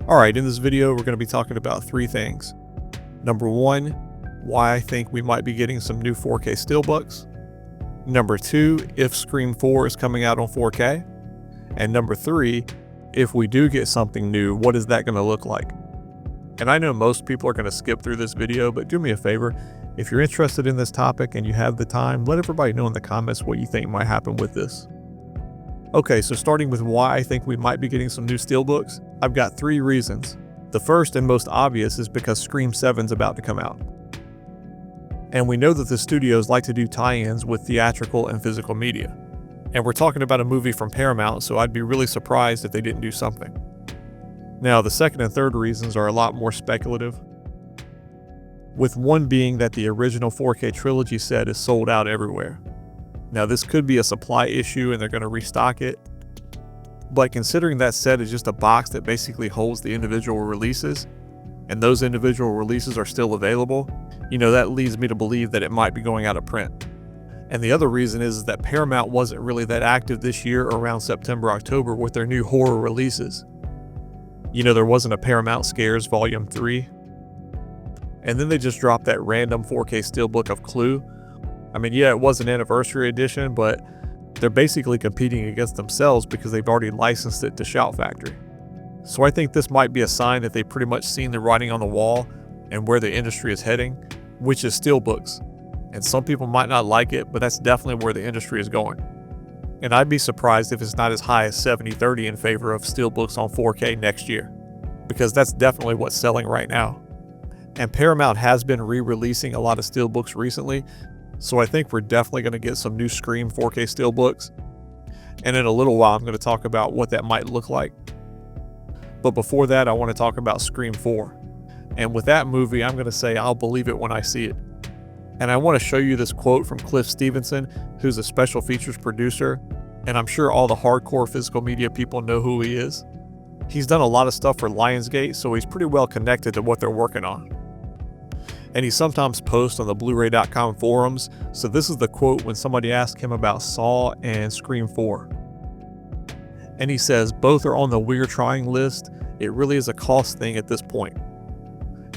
Alright, in this video we're going to be talking about three things. Number one, why I think we might be getting some new 4K Steelbooks. Number two, if Scream 4 is coming out on 4K. And number three, if we do get something new, what is that going to look like? And I know most people are going to skip through this video, but do me a favor. If you're interested in this topic and you have the time, let everybody know in the comments what you think might happen with this. Okay, so starting with why I think we might be getting some new Steelbooks, I've got three reasons. The first and most obvious is because Scream 7 is about to come out. And we know that the studios like to do tie-ins with theatrical and physical media. And we're talking about a movie from Paramount, so I'd be really surprised if they didn't do something. Now, the second and third reasons are a lot more speculative, with one being that the original 4K Trilogy set is sold out everywhere. Now, this could be a supply issue and they're going to restock it, but considering that set is just a box that basically holds the individual releases, and those individual releases are still available, that leads me to believe that it might be going out of print. And the other reason is that Paramount wasn't really that active this year around September, October with their new horror releases. There wasn't a Paramount Scares Volume 3. And then they just dropped that random 4K Steelbook of Clue. Yeah, it was an anniversary edition, but they're basically competing against themselves because they've already licensed it to Shout Factory. So I think this might be a sign that they've pretty much seen the writing on the wall and where the industry is heading, which is Steelbooks. And some people might not like it, but that's definitely where the industry is going. And I'd be surprised if it's not as high as 70-30 in favor of Steelbooks on 4K next year, because that's definitely what's selling right now. And Paramount has been re-releasing a lot of Steelbooks recently, so I think we're definitely going to get some new Scream 4K Steelbooks. And in a little while, I'm going to talk about what that might look like. But before that, I want to talk about Scream 4. And with that movie, I'm going to say I'll believe it when I see it. And I want to show you this quote from Cliff Stevenson, who's a special features producer, and I'm sure all the hardcore physical media people know who he is. He's done a lot of stuff for Lionsgate, so he's pretty well connected to what they're working on. And he sometimes posts on the blu-ray.com forums, so this is the quote when somebody asked him about Saw and Scream 4. And he says, both are on the we're trying list. It really is a cost thing at this point.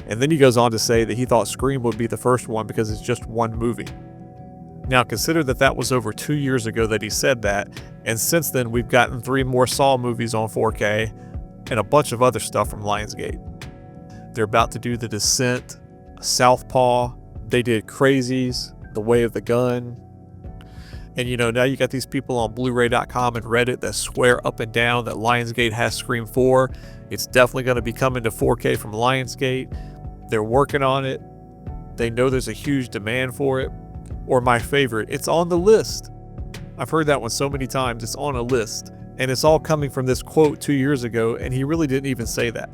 And then he goes on to say that he thought Scream would be the first one because it's just one movie. Now consider that that was over 2 years ago that he said that, and since then we've gotten 3 more Saw movies on 4K and a bunch of other stuff from Lionsgate. They're about to do The Descent, Southpaw, they did Crazies, The Way of the Gun. And now you got these people on blu-ray.com and Reddit that swear up and down that Lionsgate has Scream 4. It's definitely going to be coming to 4K from Lionsgate. They're working on it. They know there's a huge demand for it. Or my favorite, it's on the list. I've heard that one so many times, it's on a list. And it's all coming from this quote 2 years ago, and he really didn't even say that.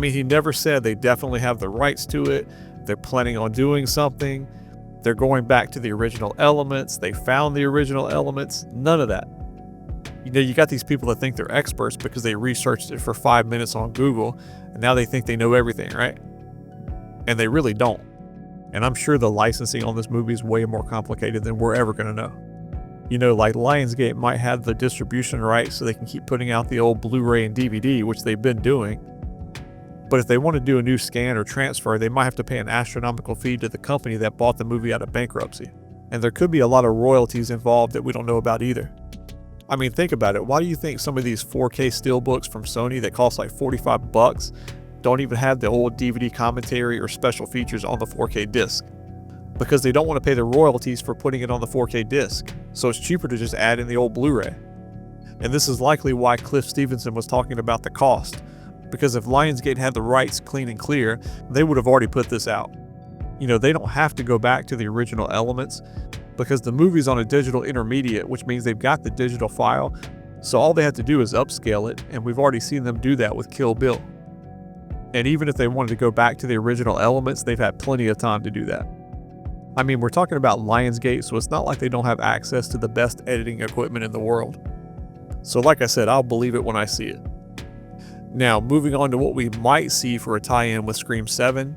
He never said they definitely have the rights to it. They're planning on doing something. They're going back to the original elements. They found the original elements. None of that. You got these people that think they're experts because they researched it for 5 minutes on Google, and now they think they know everything, right? And they really don't. And I'm sure the licensing on this movie is way more complicated than we're ever going to know. Like Lionsgate might have the distribution rights so they can keep putting out the old Blu-ray and DVD, which they've been doing. But if they want to do a new scan or transfer, they might have to pay an astronomical fee to the company that bought the movie out of bankruptcy. And there could be a lot of royalties involved that we don't know about either. Think about it. Why do you think some of these 4K Steelbooks from Sony that cost like $45 don't even have the old DVD commentary or special features on the 4K disc? Because they don't want to pay the royalties for putting it on the 4K disc. So it's cheaper to just add in the old Blu-ray. And this is likely why Cliff Stevenson was talking about the cost. Because if Lionsgate had the rights clean and clear, they would have already put this out. They don't have to go back to the original elements because the movie's on a digital intermediate, which means they've got the digital file. So all they have to do is upscale it, and we've already seen them do that with Kill Bill. And even if they wanted to go back to the original elements, they've had plenty of time to do that. We're talking about Lionsgate, so it's not like they don't have access to the best editing equipment in the world. So like I said, I'll believe it when I see it. Now, moving on to what we might see for a tie-in with Scream 7,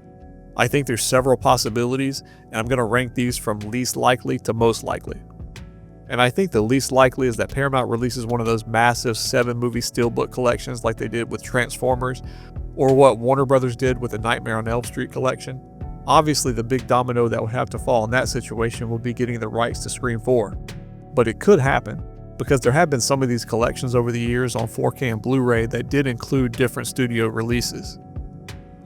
I think there's several possibilities, and I'm going to rank these from least likely to most likely. And I think the least likely is that Paramount releases one of those massive 7-movie Steelbook collections like they did with Transformers, or what Warner Brothers did with the Nightmare on Elm Street collection. Obviously, the big domino that would have to fall in that situation would be getting the rights to Scream 4. But it could happen, because there have been some of these collections over the years on 4K and Blu-ray that did include different studio releases.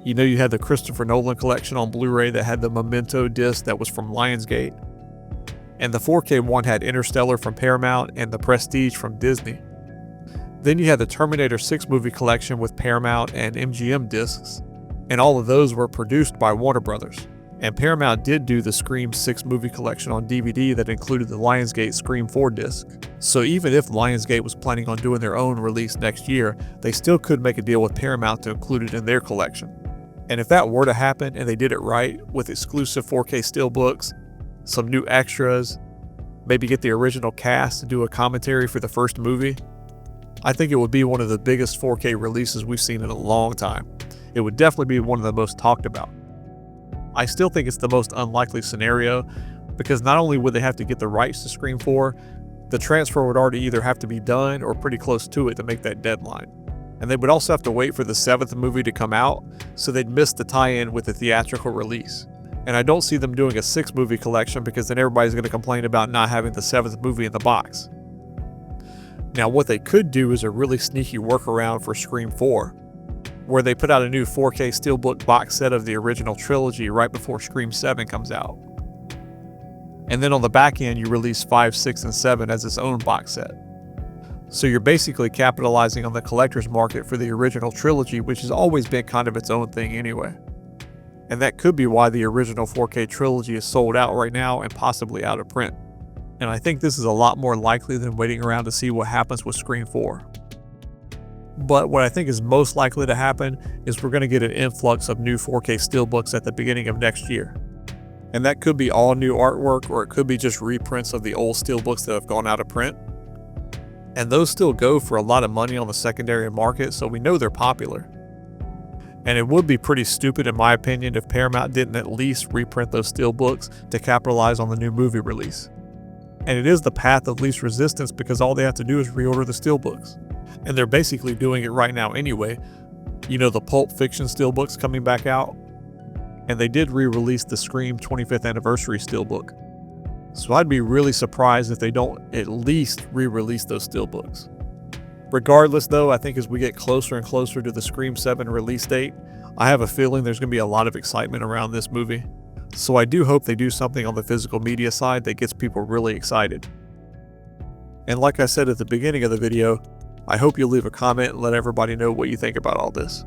You know, you had the Christopher Nolan collection on Blu-ray that had the Memento disc that was from Lionsgate. And the 4K one had Interstellar from Paramount and The Prestige from Disney. Then you had the Terminator 6 movie collection with Paramount and MGM discs, and all of those were produced by Warner Brothers. And Paramount did do the Scream 6 movie collection on DVD that included the Lionsgate Scream 4 disc. So even if Lionsgate was planning on doing their own release next year, they still could make a deal with Paramount to include it in their collection. And if that were to happen and they did it right with exclusive 4K Steelbooks, some new extras, maybe get the original cast to do a commentary for the first movie, I think it would be one of the biggest 4K releases we've seen in a long time. It would definitely be one of the most talked about. I still think it's the most unlikely scenario, because not only would they have to get the rights to Scream 4, the transfer would already either have to be done or pretty close to it to make that deadline. And they would also have to wait for the 7th movie to come out, so they'd miss the tie-in with the theatrical release. And I don't see them doing a 6-movie collection, because then everybody's going to complain about not having the 7th movie in the box. Now, what they could do is a really sneaky workaround for Scream 4, where they put out a new 4K Steelbook box set of the original trilogy right before Scream 7 comes out. And then on the back end, you release 5, 6, and 7 as its own box set. So you're basically capitalizing on the collector's market for the original trilogy, which has always been kind of its own thing anyway. And that could be why the original 4K trilogy is sold out right now and possibly out of print. And I think this is a lot more likely than waiting around to see what happens with Scream 4. But what I think is most likely to happen is we're going to get an influx of new 4K Steelbooks at the beginning of next year. And that could be all new artwork, or it could be just reprints of the old Steelbooks that have gone out of print. And those still go for a lot of money on the secondary market, so we know they're popular. And it would be pretty stupid, in my opinion, if Paramount didn't at least reprint those Steelbooks to capitalize on the new movie release. And it is the path of least resistance, because all they have to do is reorder the Steelbooks. And they're basically doing it right now anyway. You know, the Pulp Fiction Steelbook's coming back out. And they did re-release the Scream 25th Anniversary Steelbook. So I'd be really surprised if they don't at least re-release those Steelbooks. Regardless though, I think as we get closer and closer to the Scream 7 release date, I have a feeling there's going to be a lot of excitement around this movie. So I do hope they do something on the physical media side that gets people really excited. And like I said at the beginning of the video, I hope you'll leave a comment and let everybody know what you think about all this.